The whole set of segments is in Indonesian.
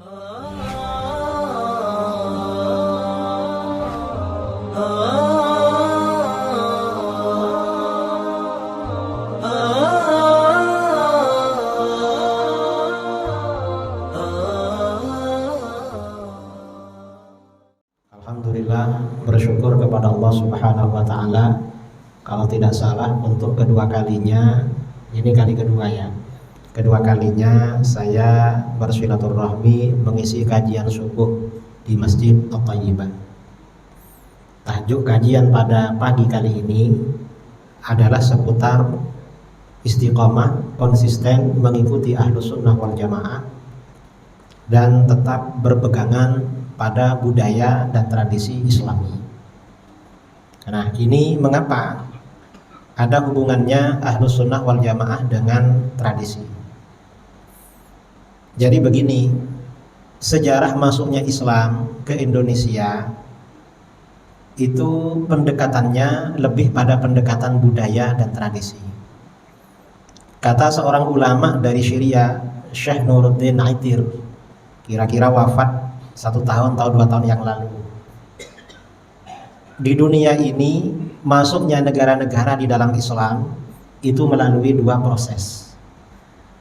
Alhamdulillah, bersyukur kepada Allah Subhanahu wa Ta'ala. Kalau tidak salah, untuk kedua kalinya, ini kali kedua ya. Kedua kalinya saya bersilaturahmi mengisi kajian subuh di Masjid At-Thayyibah. Tajuk kajian pada pagi kali ini adalah seputar istiqomah, konsisten mengikuti Ahlus Sunnah wal Jamaah dan tetap berpegangan pada budaya dan tradisi Islami. Nah, ini mengapa ada hubungannya Ahlus Sunnah wal Jamaah dengan tradisi. Jadi begini, sejarah masuknya Islam ke Indonesia itu pendekatannya lebih pada pendekatan budaya dan tradisi. Kata seorang ulama dari Syria, Syekh Nuruddin Aitir, kira-kira wafat 1 tahun atau 2 tahun yang lalu. Di dunia ini masuknya negara-negara di dalam Islam itu melalui 2 proses.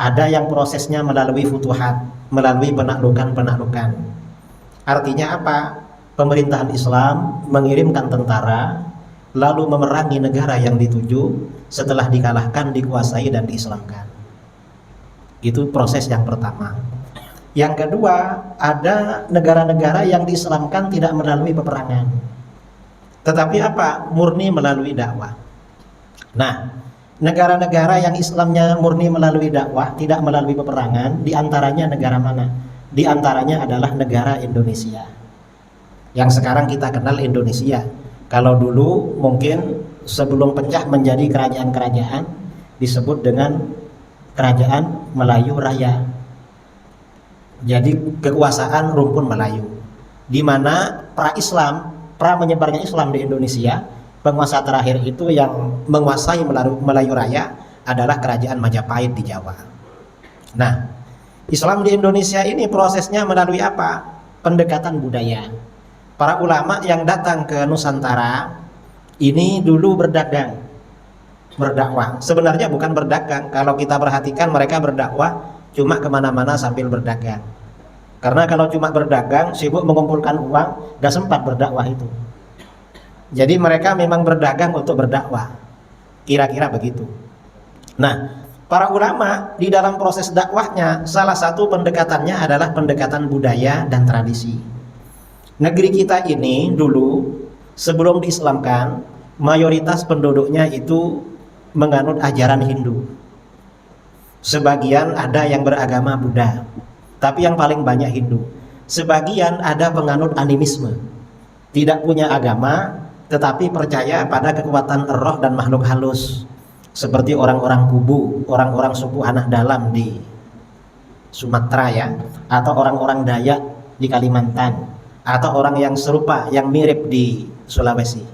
Ada yang prosesnya melalui futuhat, melalui penaklukan-penaklukan. Artinya apa? Pemerintahan Islam mengirimkan tentara lalu memerangi negara yang dituju, setelah dikalahkan, dikuasai dan diislamkan. Itu proses yang pertama. Yang kedua, ada negara-negara yang diislamkan tidak melalui peperangan, tetapi apa? Murni melalui dakwah. Nah, negara-negara yang Islamnya murni melalui dakwah, tidak melalui peperangan, diantaranya negara mana? Diantaranya adalah negara Indonesia, yang sekarang kita kenal Indonesia. Kalau dulu mungkin sebelum pecah menjadi kerajaan-kerajaan disebut dengan Kerajaan Melayu Raya. Jadi kekuasaan rumpun Melayu, di mana pra menyebarnya Islam di Indonesia, penguasa terakhir itu yang menguasai Melayu Raya adalah Kerajaan Majapahit di Jawa. Nah, Islam di Indonesia ini prosesnya melalui apa? Pendekatan budaya. Para ulama yang datang ke Nusantara ini dulu berdagang, berdakwah. Sebenarnya bukan berdagang, kalau kita perhatikan mereka berdakwah cuma kemana-mana sambil berdagang. Karena kalau cuma berdagang, sibuk mengumpulkan uang, gak sempat berdakwah itu. Jadi mereka memang berdagang untuk berdakwah, kira-kira begitu. Nah, para ulama di dalam proses dakwahnya, salah satu pendekatannya adalah pendekatan budaya dan tradisi. Negeri kita ini dulu sebelum diislamkan, mayoritas penduduknya itu menganut ajaran Hindu. Sebagian ada yang beragama Buddha, tapi yang paling banyak Hindu. Sebagian ada penganut animisme, tidak punya agama, tetapi percaya pada kekuatan roh dan makhluk halus, seperti orang-orang Kubu, orang-orang suku anak dalam di Sumatera ya, atau orang-orang Dayak di Kalimantan, atau orang yang serupa, yang mirip di Sulawesi.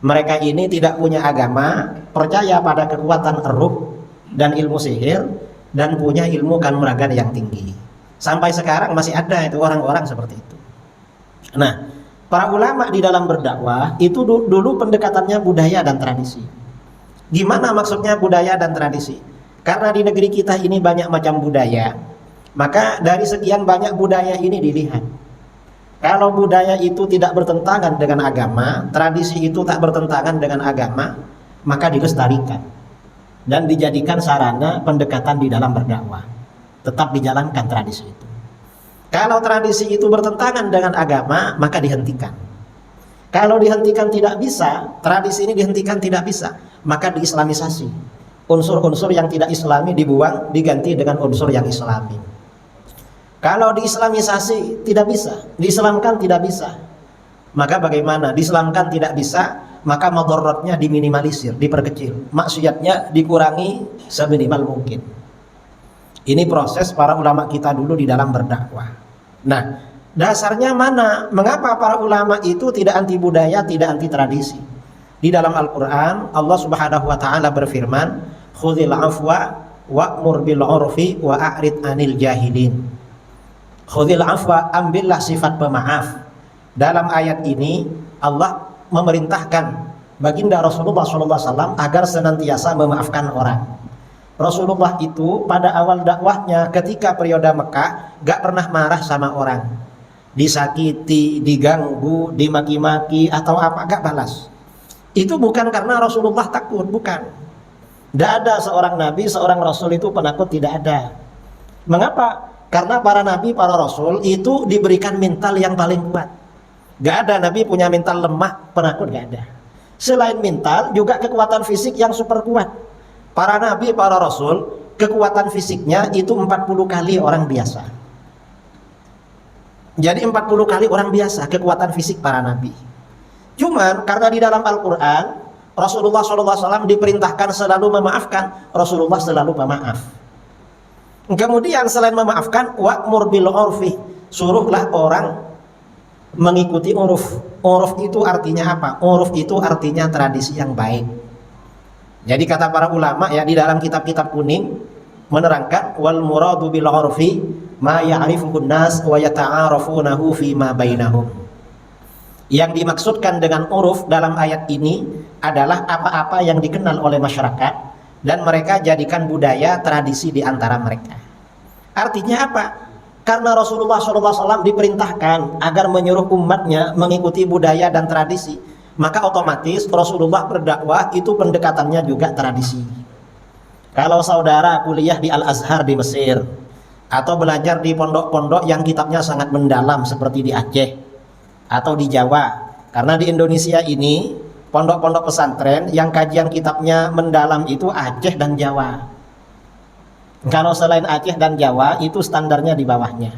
Mereka ini tidak punya agama, percaya pada kekuatan ruh dan ilmu sihir, dan punya ilmu kanuragan yang tinggi. Sampai sekarang masih ada itu orang-orang seperti itu. Nah, para ulama di dalam berdakwah itu dulu pendekatannya budaya dan tradisi. Gimana maksudnya budaya dan tradisi? Karena di negeri kita ini banyak macam budaya, maka dari sekian banyak budaya ini dilihat. Kalau budaya itu tidak bertentangan dengan agama, tradisi itu tak bertentangan dengan agama, maka dilestarikan dan dijadikan sarana pendekatan di dalam berdakwah. Tetap dijalankan tradisi itu. Kalau tradisi itu bertentangan dengan agama, maka dihentikan. Kalau dihentikan tidak bisa, tradisi ini dihentikan tidak bisa, maka diislamisasi. Unsur-unsur yang tidak islami dibuang, diganti dengan unsur yang islami. Kalau diislamisasi tidak bisa, diislamkan tidak bisa, maka bagaimana? Diislamkan tidak bisa, maka madharatnya diminimalisir, diperkecil, maksiatnya dikurangi seminimal mungkin. Ini proses para ulama kita dulu di dalam berdakwah. Nah, dasarnya mana? Mengapa para ulama itu tidak anti budaya, tidak anti tradisi? Di dalam Al-Quran, Allah Subhanahu wa Ta'ala berfirman, "Khudhil afwa wa'mur bil 'urfi wa a'rid 'anil jahilin." khudhil afwa, ambillah sifat pemaaf. Dalam ayat ini Allah memerintahkan baginda Rasulullah SAW agar senantiasa memaafkan orang. Rasulullah itu pada awal dakwahnya ketika periode Mekah gak pernah marah sama orang, disakiti, diganggu, dimaki-maki atau apa, gak balas. Itu bukan karena Rasulullah takut, bukan. Tidak ada seorang nabi, seorang rasul itu penakut, tidak ada. Mengapa? Karena para nabi, para rasul itu diberikan mental yang paling kuat. Gak ada nabi punya mental lemah, penakut, gak ada. Selain mental, juga kekuatan fisik yang super kuat. Para nabi, para rasul, kekuatan fisiknya itu 40 kali orang biasa. Jadi 40 kali orang biasa kekuatan fisik para nabi. Cuman karena di dalam Al-Quran Rasulullah SAW diperintahkan selalu memaafkan, Rasulullah selalu pemaaf. Kemudian selain memaafkan, wa'mur bil urfi, suruhlah orang mengikuti uruf. Uruf itu artinya apa? Uruf itu artinya tradisi yang baik. Jadi kata para ulama ya di dalam kitab-kitab kuning menerangkan wal muradu bil urfi ma ya'rifuhun nas wa yata'arafunahu fi ma bainahum. Yang dimaksudkan dengan uruf dalam ayat ini adalah apa-apa yang dikenal oleh masyarakat dan mereka jadikan budaya tradisi di antara mereka. Artinya apa? Karena Rasulullah SAW diperintahkan agar menyuruh umatnya mengikuti budaya dan tradisi, maka otomatis Rasulullah berdakwah itu pendekatannya juga tradisi. Kalau saudara kuliah di Al-Azhar di Mesir atau belajar di pondok-pondok yang kitabnya sangat mendalam seperti di Aceh atau di Jawa, karena di Indonesia ini pondok-pondok pesantren yang kajian kitabnya mendalam itu Aceh dan Jawa. Kalau selain Aceh dan Jawa itu standarnya di bawahnya.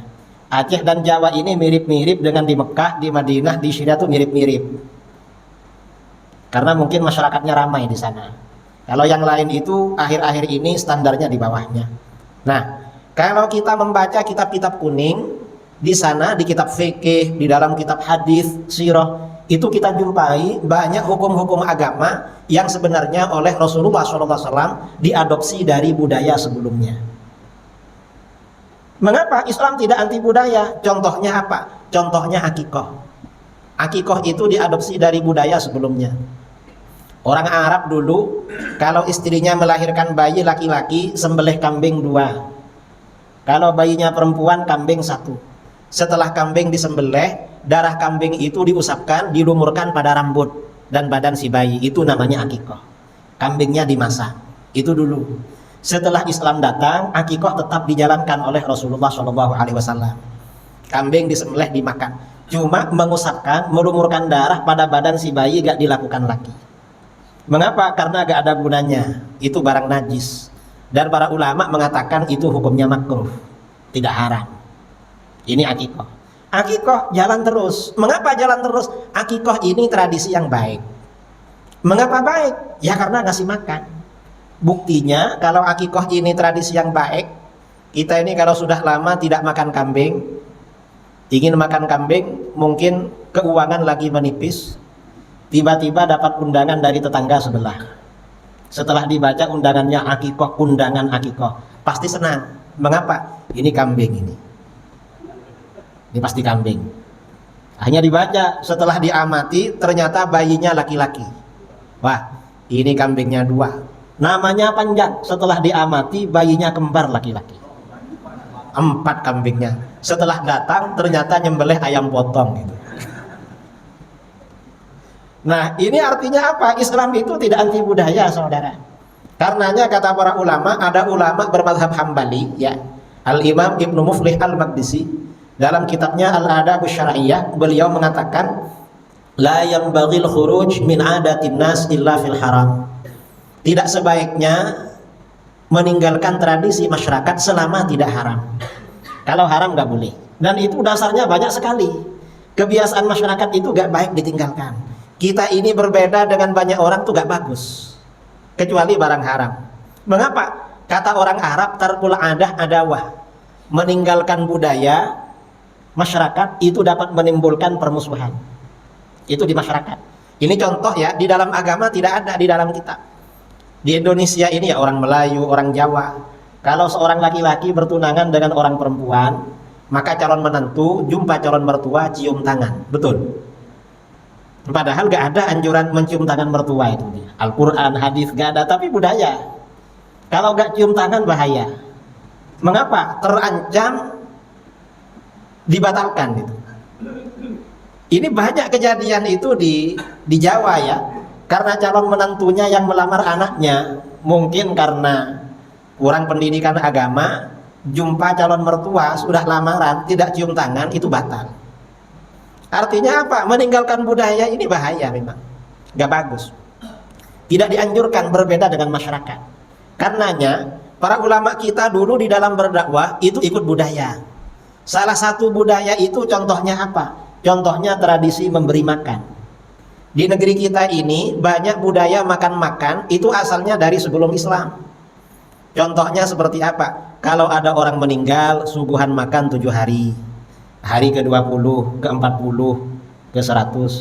Aceh dan Jawa ini mirip-mirip dengan di Mekah, di Madinah, di Syria itu mirip-mirip. Karena mungkin masyarakatnya ramai di sana. Kalau yang lain itu akhir-akhir ini standarnya di bawahnya. Nah, kalau kita membaca kitab-kitab kuning, di sana di kitab fikih, di dalam kitab hadis, sirah, itu kita jumpai banyak hukum-hukum agama yang sebenarnya oleh Rasulullah SAW diadopsi dari budaya sebelumnya. Mengapa Islam tidak anti budaya? Contohnya apa? Contohnya akikoh. Akikoh itu diadopsi dari budaya sebelumnya. Orang Arab dulu kalau istrinya melahirkan bayi laki-laki sembelih kambing 2. Kalau bayinya perempuan kambing 1. Setelah kambing disembelih, darah kambing itu diusapkan, dilumurkan pada rambut dan badan si bayi. Itu namanya akikoh. Kambingnya dimasak. Itu dulu. Setelah Islam datang, akikoh tetap dijalankan oleh Rasulullah SAW. Kambing disembelih dimakan. Cuma mengusapkan, melumurkan darah pada badan si bayi gak dilakukan lagi. Mengapa? Karena gak ada gunanya. Itu barang najis. Dan para ulama mengatakan itu hukumnya makruh, tidak haram. Ini akikoh. Akikoh jalan terus. Mengapa jalan terus? Akikoh ini tradisi yang baik. Mengapa baik? Ya karena ngasih makan. Buktinya kalau akikoh ini tradisi yang baik, kita ini kalau sudah lama tidak makan kambing, ingin makan kambing, mungkin keuangan lagi menipis, tiba-tiba dapat undangan dari tetangga sebelah. Setelah dibaca undangannya akikoh, undangan akikoh, pasti senang. Mengapa? Ini kambing ini. Ini pasti kambing. Hanya dibaca, setelah diamati ternyata bayinya laki-laki. Wah, ini kambingnya 2. Namanya panjang. Setelah diamati bayinya kembar laki-laki. 4 kambingnya. Setelah datang ternyata nyembelih ayam potong gitu. Nah, ini artinya apa? Islam itu tidak anti budaya, saudara. Karenanya kata para ulama, ada ulama bermadhab Hambali, ya, Al-Imam Ibnu Muflih Al-Maqdisi, dalam kitabnya Al-Adab Syar'iyyah, beliau mengatakan, la yanbaghil khuruj min adatin nas illa fil haram. Tidak sebaiknya meninggalkan tradisi masyarakat selama tidak haram. Kalau haram nggak boleh. Dan itu dasarnya banyak sekali. Kebiasaan masyarakat itu nggak baik ditinggalkan. Kita ini berbeda dengan banyak orang tuh gak bagus, kecuali barang haram. Mengapa? Kata orang Arab, tarkul adah adawah. Meninggalkan budaya masyarakat itu dapat menimbulkan permusuhan. Itu di masyarakat. Ini contoh ya, di dalam agama tidak ada di dalam kitab. Di Indonesia ini ya orang Melayu, orang Jawa, kalau seorang laki-laki bertunangan dengan orang perempuan, maka calon menantu jumpa calon mertua cium tangan, betul. Padahal gak ada anjuran mencium tangan mertua itu. Al-Quran, hadis gak ada, tapi budaya. Kalau gak cium tangan bahaya. Mengapa? Terancam dibatalkan gitu. Ini banyak kejadian itu di Jawa ya. Karena calon menantunya yang melamar anaknya mungkin karena kurang pendidikan agama, jumpa calon mertua sudah lamaran tidak cium tangan, itu batal. Artinya apa? Meninggalkan budaya ini bahaya memang. Gak bagus. Tidak dianjurkan, berbeda dengan masyarakat. Karenanya para ulama kita dulu di dalam berdakwah itu ikut budaya. Salah satu budaya itu contohnya apa? Contohnya tradisi memberi makan. Di negeri kita ini banyak budaya makan-makan itu asalnya dari sebelum Islam. Contohnya seperti apa? Kalau ada orang meninggal, suguhan makan 7 hari. Hari ke-20, ke-40, ke-100.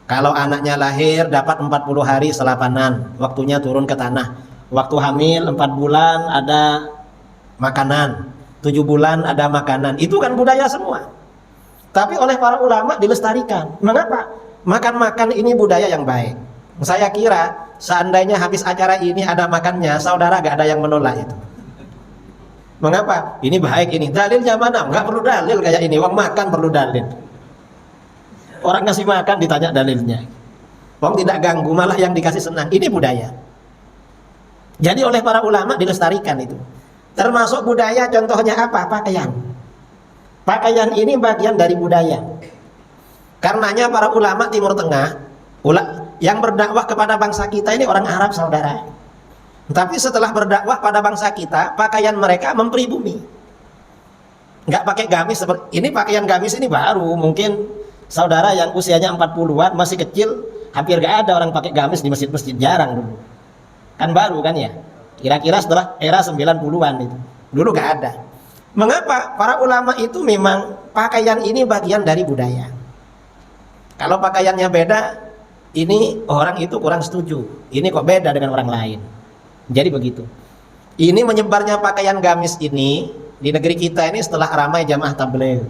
Kalau anaknya lahir dapat 40 hari selapanan, waktunya turun ke tanah. Waktu hamil 4 bulan ada makanan, 7 bulan ada makanan. Itu kan budaya semua. Tapi oleh para ulama dilestarikan. Mengapa? Makan-makan ini budaya yang baik. Saya kira seandainya habis acara ini ada makannya, saudara gak ada yang menolak itu. Mengapa? Ini baik ini. Dalilnya mana? Nggak perlu dalil kayak ini. Uang makan perlu dalil. Orang ngasih makan ditanya dalilnya. Uang tidak ganggu, malah yang dikasih senang. Ini budaya. Jadi oleh para ulama dilestarikan itu. Termasuk budaya contohnya apa? Pakaian. Pakaian ini bagian dari budaya. Karenanya para ulama Timur Tengah yang berdakwah kepada bangsa kita ini orang Arab, saudara. Tapi setelah berdakwah pada bangsa kita, pakaian mereka mempribumi. Nggak pakai gamis seperti ini. Pakaian gamis ini baru, mungkin saudara yang usianya 40-an masih kecil, hampir nggak ada orang pakai gamis di masjid-masjid, jarang dulu. Kan baru kan ya? Kira-kira setelah era 90-an itu. Dulu nggak ada. Mengapa? Para ulama itu memang pakaian ini bagian dari budaya. Kalau pakaiannya beda, ini orang itu kurang setuju. Ini kok beda dengan orang lain. Jadi begitu. Ini menyebarnya pakaian gamis ini di negeri kita ini setelah ramai jamaah tabligh.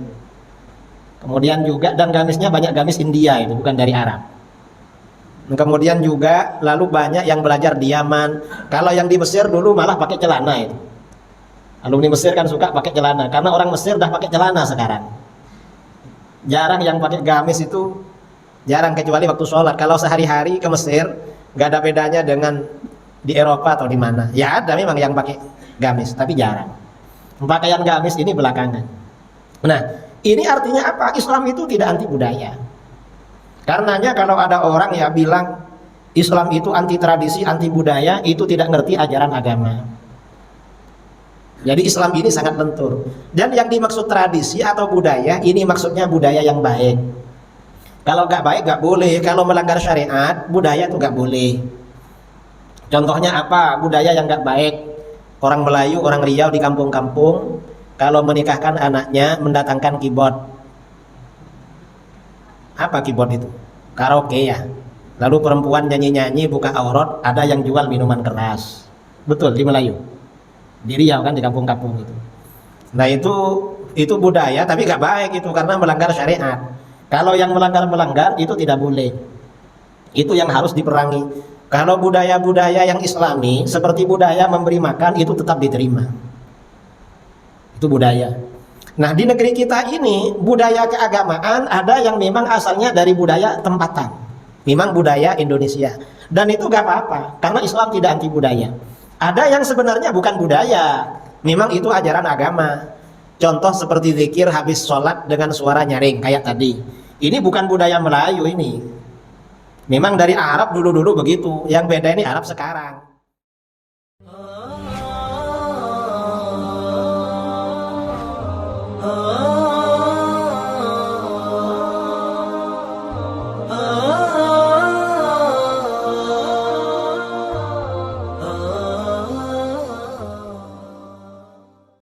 Kemudian juga, dan gamisnya banyak gamis India itu, bukan dari Arab. Kemudian juga lalu banyak yang belajar di Yaman. Kalau yang di Mesir dulu malah pakai celana itu. Alumni Mesir kan suka pakai celana, karena orang Mesir dah pakai celana sekarang. Jarang yang pakai gamis itu, jarang, kecuali waktu sholat. Kalau sehari-hari ke Mesir nggak ada bedanya dengan di Eropa atau di mana. Ya ada memang yang pakai gamis, tapi jarang. Pakaian gamis ini belakangan. Nah, ini artinya apa? Islam itu tidak anti budaya. Karenanya kalau ada orang ya bilang Islam itu anti tradisi, anti budaya, itu tidak ngerti ajaran agama. Jadi Islam ini sangat lentur. Dan yang dimaksud tradisi atau budaya, ini maksudnya budaya yang baik. Kalau nggak baik nggak boleh. Kalau melanggar syariat, budaya itu nggak boleh. Contohnya apa? Budaya yang nggak baik. Orang Melayu, orang Riau di kampung-kampung, kalau menikahkan anaknya mendatangkan keyboard. Apa keyboard itu? Karaoke ya. Lalu perempuan nyanyi-nyanyi buka aurat, ada yang jual minuman keras. Betul di Melayu. Di Riau kan, di kampung-kampung itu. Nah itu budaya, tapi nggak baik itu karena melanggar syariat. Kalau yang melanggar itu tidak boleh. Itu yang harus diperangi. Kalau budaya-budaya yang Islami seperti budaya memberi makan itu tetap diterima. Itu budaya. Nah di negeri kita ini budaya keagamaan ada yang memang asalnya dari budaya tempatan, memang budaya Indonesia, dan itu gak apa-apa karena Islam tidak anti budaya. Ada yang sebenarnya bukan budaya, memang itu ajaran agama. Contoh seperti zikir habis sholat dengan suara nyaring kayak tadi. Ini bukan budaya Melayu ini. Memang dari Arab dulu-dulu begitu. Yang beda ini Arab sekarang.